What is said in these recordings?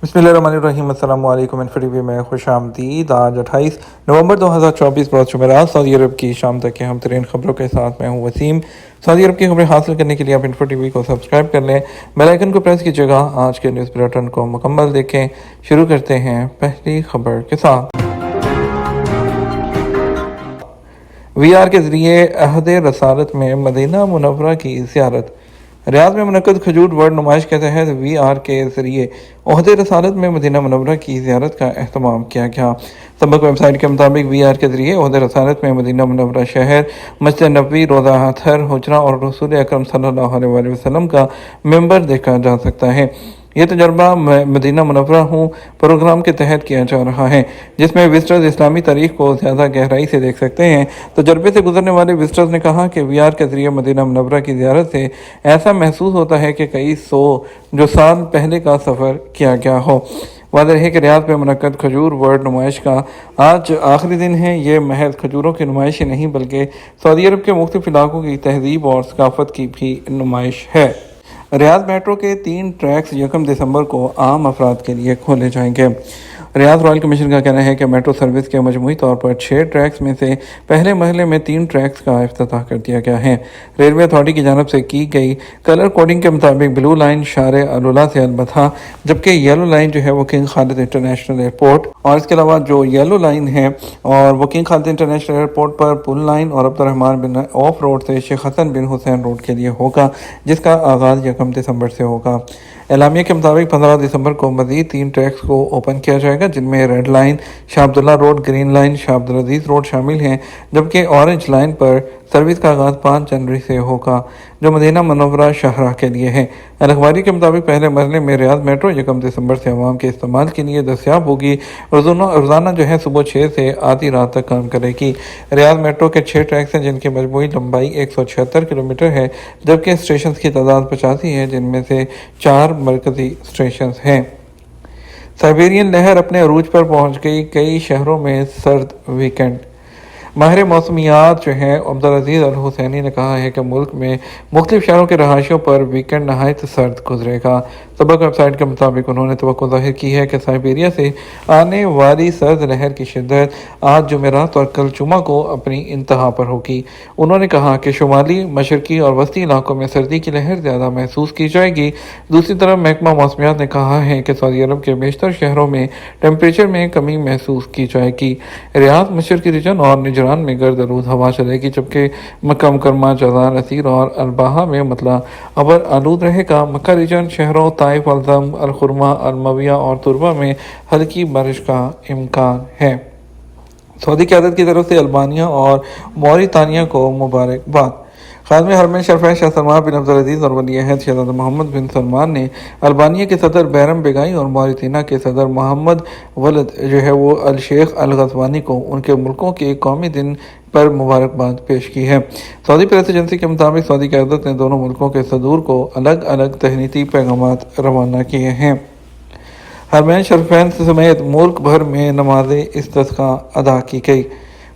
بسم اللہ الرحمن الرحیم۔ السلام علیکم انفری وی میں خوش آمدید۔ آج 28 نومبر 2024 برات جمعرات سعودی عرب کی شام تک کے ہم ترین خبروں کے ساتھ میں ہوں وسیم۔ سعودی عرب کی خبریں حاصل کرنے کے لیے آپ انفو ٹی وی کو سبسکرائب کر لیں، بیل آئیکن کو پریس کیجیے گا۔ آج کے نیوز بلیٹن کو مکمل دیکھیں۔ شروع کرتے ہیں پہلی خبر کے ساتھ۔ وی آر کے ذریعے عہد رسالت میں مدینہ منورہ کی زیارت۔ ریاض میں منعقد کھجور ورڈ نمائش کے تحت وی آر کے ذریعے عہد رسالت میں مدینہ منورہ کی زیارت کا اہتمام کیا گیا۔ سبق ویب سائٹ کے مطابق وی آر کے ذریعے عہد رسالت میں مدینہ منورہ شہر، مسجد نبوی، روضہ اطہر، حجرہ اور رسول اکرم صلی اللہ علیہ وسلم کا منبر دیکھا جا سکتا ہے۔ یہ تجربہ مدینہ منورہ ہوں پروگرام کے تحت کیا جا رہا ہے، جس میں وزٹرز اسلامی تاریخ کو زیادہ گہرائی سے دیکھ سکتے ہیں۔ تجربے سے گزرنے والے وزٹرز نے کہا کہ وی آر کے ذریعے مدینہ منورہ کی زیارت سے ایسا محسوس ہوتا ہے کہ کئی سو جو سال پہلے کا سفر کیا گیا ہو۔ واضح ہے کہ ریاض میں منعقد کھجور ورڈ نمائش کا آج آخری دن ہے۔ یہ محض کھجوروں کی نمائش ہی نہیں بلکہ سعودی عرب کے مختلف علاقوں کی تہذیب اور ثقافت کی بھی نمائش ہے۔ ریاض میٹرو کے 3 ٹریکس 1 دسمبر کو عام افراد کے لیے کھولے جائیں گے۔ ریاض رائل کمیشن کا کہنا ہے کہ میٹرو سروس کے مجموعی طور پر 6 ٹریکس میں سے پہلے مرحلے میں 3 ٹریکس کا افتتاح کر دیا گیا ہے۔ ریلوے اتھارٹی کی جانب سے کی گئی کلر کوڈنگ کے مطابق بلو لائن شارع الولا سے البتہ، جبکہ یلو لائن جو ہے وہ کنگ خالد انٹرنیشنل ایئرپورٹ، اور اس کے علاوہ جو یلو لائن ہے اور وہ کنگ خالد انٹرنیشنل ایئرپورٹ پر پل لائن اور عبدالرحمن بن عوف روڈ سے شیخ حسن بن حسین روڈ کے لیے ہوگا، جس کا آغاز 1 دسمبر سے ہوگا۔ اعلامیہ کے مطابق 15 دسمبر کو مزید 3 ٹریکس کو اوپن کیا جائے گا، جن میں ریڈ لائن، شاہ عبداللہ روڈ، گرین لائن، شاہ عبدالعزیز روڈ شامل ہیں، جبکہ اورنج لائن پر سروس کا آغاز 5 جنوری سے ہوگا، جو مدینہ منورہ شاہراہ کے لیے ہے۔ الاخباری کے مطابق پہلے مرحلے میں ریاض میٹرو 1 دسمبر سے عوام کے استعمال کے لیے دستیاب ہوگی۔ روزانہ جو ہے صبح 6 سے آدھی رات تک کام کرے گی۔ ریاض میٹرو کے 6 ٹریکس ہیں، جن کی مجموعی لمبائی 176 کلومیٹر ہے، جبکہ اسٹیشنز کی تعداد 85 ہے، جن میں سے 4 مرکزی اسٹیشنز ہیں۔ سائبیرین لہر اپنے عروج پر پہنچ گئی، کئی شہروں میں سرد ویکنڈ۔ ماہر موسمیات جو ہے عبدالعزیز الحسینی نے کہا ہے کہ ملک میں مختلف شہروں کے رہائشیوں پر ویکنڈ نہایت سرد گزرے گا۔ سبق ویب سائٹ کے مطابق انہوں نے توقع ظاہر کی ہے کہ سائبیریا سے آنے والی سرد لہر کی شدت آج جمعرات اور کل جمعہ کو اپنی انتہا پر ہوگی۔ انہوں نے کہا کہ شمالی، مشرقی اور وسطی علاقوں میں سردی کی لہر زیادہ محسوس کی جائے گی۔ دوسری طرف محکمہ موسمیات نے کہا ہے کہ سعودی عرب کے بیشتر شہروں میں ٹمپریچر میں کمی محسوس کی جائے گی۔ ریاض، مشرقی ریجن اور نجران میں گرد آلود ہوا چلے گی، جبکہ مکہ مکرمہ، جازان، اسیر اور الباحہ میں مطلع ابر آلود رہے گا۔ مکہ ریجن شہروں طائف، الزم، الخرمہ، المویہ اور طربہ میں ہلکی بارش کا امکان ہے۔ سعودی قیادت کی طرف سے البانیہ اور موریتانیہ کو مبارکباد۔ خادم حرمین شریفین شاہ سلمان بن عبدالعزیز اور ولی عہد شہزادہ محمد بن سلمان نے البانیہ کے صدر بیرم بیگائی اور موریتانیہ کے صدر محمد ولد جو ہے وہ الشیخ الغزوانی کو ان کے ملکوں کے قومی دن پر مبارکباد پیش کی ہے۔ سعودی پریس ایجنسی کے مطابق سعودی قیادت نے دونوں ملکوں کے صدور کو الگ الگ تہنیتی پیغامات روانہ کیے ہیں۔ حرمین شریفین سمیت ملک بھر میں نماز استسقاء ادا کی گئی۔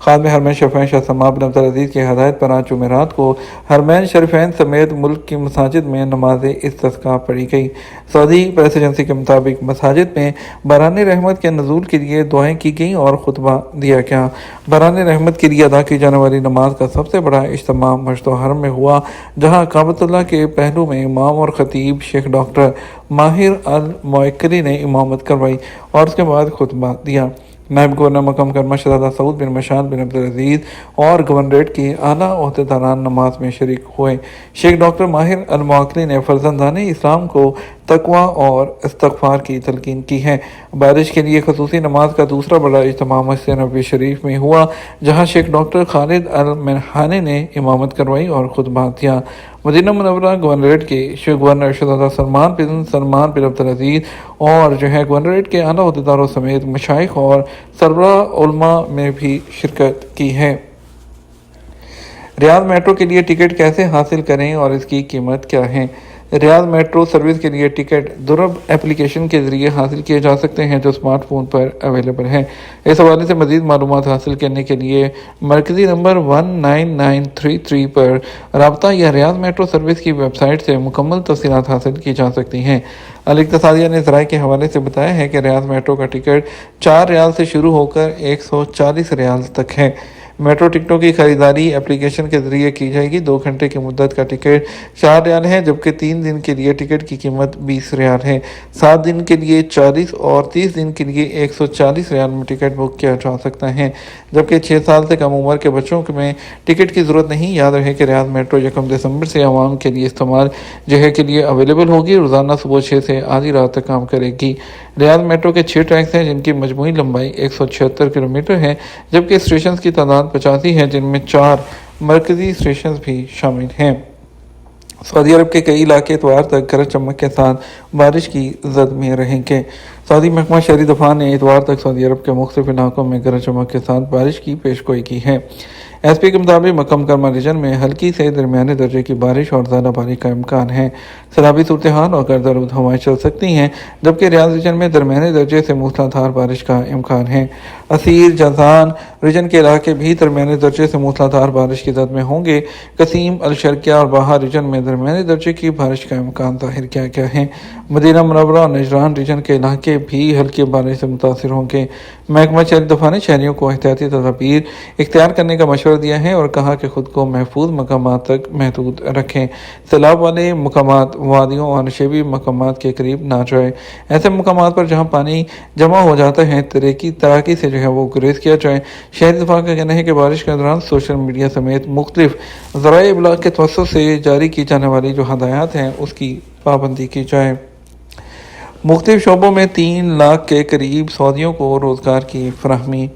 خادم حرمین شریفین شاہ سلمان بن عبدالعزیز کی ہدایت پر آج جمعرات کو حرمین شریفین سمیت ملک کی مساجد میں نماز استسقاء پڑھی گئی۔ سعودی پریس ایجنسی کے مطابق مساجد میں باران رحمت کے نزول کے لیے دعائیں کی گئیں اور خطبہ دیا گیا۔ باران رحمت کے لیے ادا کی جانے والی نماز کا سب سے بڑا اجتماع مسجد الحرم میں ہوا، جہاں کعبۃ اللہ کے پہلو میں امام اور خطیب شیخ ڈاکٹر ماہر الموکلی نے امامت کروائی اور اس کے بعد خطبہ دیا۔ نائب گورنر مکہ مکرمہ شہزادہ سعود بن مشعل بن عبدالعزیز اور گورنریٹ کے اعلیٰ عہدیداران نماز میں شریک ہوئے۔ شیخ ڈاکٹر ماہر الموکلی نے فرزندان اسلام کو تقوی اور استغفار کی تلقین کی ہے۔ بارش کے لیے خصوصی نماز کا دوسرا بڑا اجتماع مسجد نبوی شریف میں ہوا، جہاں شیخ ڈاکٹر خالد المنہانی نے امامت کروائی اور خطبہ دیا۔ مدینہ منورہ گورنریٹ کے گورنر شہزادہ سلمان بن عبدالعزیز اور جو ہے گورنریٹ کے اعلیٰ عہدیداروں سمیت مشائخ اور سربراہ علماء میں بھی شرکت کی ہے۔ ریاض میٹرو کے لیے ٹکٹ کیسے حاصل کریں اور اس کی قیمت کیا ہے؟ ریاض میٹرو سروس کے لیے ٹکٹ درب ایپلیکیشن کے ذریعے حاصل کیے جا سکتے ہیں، جو اسمارٹ فون پر اویلیبل ہے۔ اس حوالے سے مزید معلومات حاصل کرنے کے لیے مرکزی نمبر 19933 پر رابطہ یا ریاض میٹرو سروس کی ویب سائٹ سے مکمل تفصیلات حاصل کی جا سکتی ہیں۔ الاقتصادیہ نے ذرائع کے حوالے سے بتایا ہے کہ ریاض میٹرو کا ٹکٹ 4 ریال سے شروع ہو کر 140 ریال تک ہے۔ میٹرو ٹکٹوں کی خریداری اپلیکیشن کے ذریعے کی جائے گی۔ 2 گھنٹے کی مدت کا ٹکٹ 4 ریال ہے، جبکہ 3 دن کے لیے ٹکٹ کی قیمت 20 ریال ہے۔ 7 دن کے لیے 40 اور 30 دن کے لیے 140 ریال میں ٹکٹ بک کیا جا سکتا ہے، جبکہ 6 سال سے کم عمر کے بچوں میں ٹکٹ کی ضرورت نہیں۔ یاد رہے کہ ریاض میٹرو 1 دسمبر سے عوام کے لیے استعمال جہے کے لیے اویلیبل ہوگی۔ روزانہ صبح 6 سے آدھی رات تک کام کرے گی۔ ریاض میٹرو کے 6 ٹریکس ہیں، جن کی مجموعی لمبائی 176 کلومیٹر ہے، جبکہ اسٹیشنز کی تعداد 85 ہے، جن میں 4 مرکزی اسٹیشنز بھی شامل ہیں۔ سعودی عرب کے کئی علاقے اتوار تک گرج چمک کے ساتھ بارش کی زد میں رہیں گے۔ سعودی محکمہ شہری دفاع نے اتوار تک سعودی عرب کے مختلف علاقوں میں گرج چمک کے ساتھ بارش کی پیشگوئی کی ہے۔ ایس پی کے مطابق مکہ مکرمہ ریجن میں ہلکی سے درمیانے درجے کی بارش اور زیادہ بارش کا امکان ہے۔ سیلابی صورتحال اور گرد آلود ہوائیں چل سکتی ہیں، جبکہ ریاض ریجن میں درمیانے درجے سے موسلادھار بارش کا امکان ہے۔ اسیر جازان ریجن کے علاقے بھی درمیانے درجے سے موسلادھار بارش کی زد میں ہوں گے۔ قصیم، الشرقیہ اور باہا ریجن میں درمیانے درجے کی بارش کا امکان ظاہر کیا گیا ہے۔ مدینہ منورہ اور نجران ریجن کے علاقے بھی ہلکی بارش سے متاثر ہوں گے۔ محکمہ شہری دفاع نے شہریوں کو احتیاطی تدابیر اختیار کرنے کا مشورہ دیا ہے اور کہا کہ خود کو محفوظ مقامات تک محدود رکھیں۔ سیلاب والے مقامات، وادیوں اور نشیبی مقامات کے قریب نہ جائیں۔ ایسے مقامات پر جہاں پانی جمع ہو جاتا ہے تیراکی سے وہ گریز کیا جائے۔ شہری دفاع کا کہنا ہے کہ بارش کے دوران سوشل میڈیا سمیت مختلف ذرائع ابلاغ کے توسط سے جاری کی جانے والی جو ہدایات ہیں اس کی پابندی کی جائے۔ مختلف شعبوں میں 3 لاکھ کے قریب سعودیوں کو روزگار کی فراہمی۔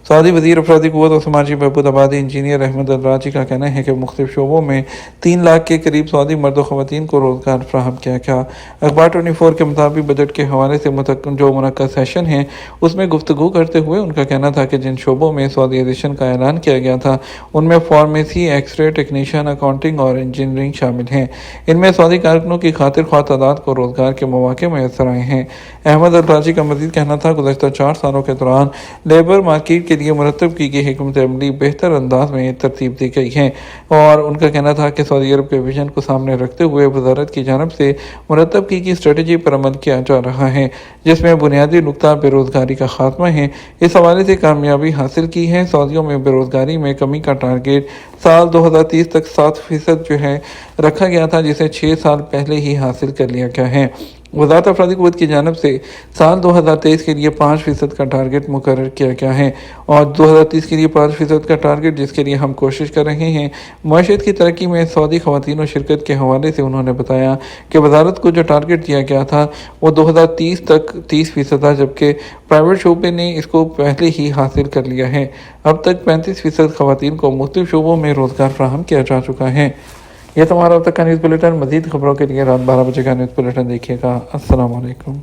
سعودی وزیر افرادی قوت اور سماجی بہبود آبادی انجینئر احمد الراجی کا کہنا ہے کہ مختلف شعبوں میں 3 لاکھ کے قریب سعودی مرد و خواتین کو روزگار فراہم کیا گیا۔ اخبار 24 کے مطابق بجٹ کے حوالے سے جو منعقد سیشن ہے اس میں گفتگو کرتے ہوئے ان کا کہنا تھا کہ جن شعبوں میں سعودیائزیشن کا اعلان کیا گیا تھا ان میں pharmacy, X ray technician, accounting اور انجینئرنگ شامل ہیں۔ ان میں سعودی کارکنوں کی خاطر خواہ تعداد کو روزگار کے مواقع میسر آئے ہیں۔ احمد الراجی کا مزید کہنا تھا گزشتہ 4 سالوں کے دوران لیبر مارکیٹ کے لیے مرتب کی گئی حکمت عملی بہتر انداز میں ترتیب دی گئی ہے، اور ان کا کہنا تھا کہ سعودی عرب کے ویژن کو سامنے رکھتے ہوئے وزارت کی جانب سے مرتب کی گئی اسٹریٹجی پر عمل کیا جا رہا ہے، جس میں بنیادی نقطہ بے روزگاری کا خاتمہ ہے۔ اس حوالے سے کامیابی حاصل کی ہے۔ سعودیوں میں بے روزگاری میں کمی کا ٹارگیٹ سال 2030 تک 7% رکھا گیا تھا، جسے 6 سال پہلے ہی حاصل کر لیا گیا ہے۔ وزارت افرادی قوت کی جانب سے سال 2023 کے لیے 5% کا ٹارگیٹ مقرر کیا گیا ہے، اور 2030 کے لیے 5% کا ٹارگیٹ جس کے لیے ہم کوشش کر رہے ہیں۔ معیشت کی ترقی میں سعودی خواتین و شرکت کے حوالے سے انہوں نے بتایا کہ وزارت کو جو ٹارگیٹ دیا گیا تھا وہ 2030 تک 30% تھا، جبکہ پرائیویٹ شعبے نے اس کو پہلے ہی حاصل کر لیا ہے۔ اب تک 35% خواتین کو مختلف شعبوں میں روزگار فراہم کیا جا چکا ہے۔ یہ تمہارا اب تک کا نیوز بلیٹن۔ مزید خبروں کے لیے رات 12 بجے کا نیوز بلیٹن دیکھیے گا۔ السلام علیکم۔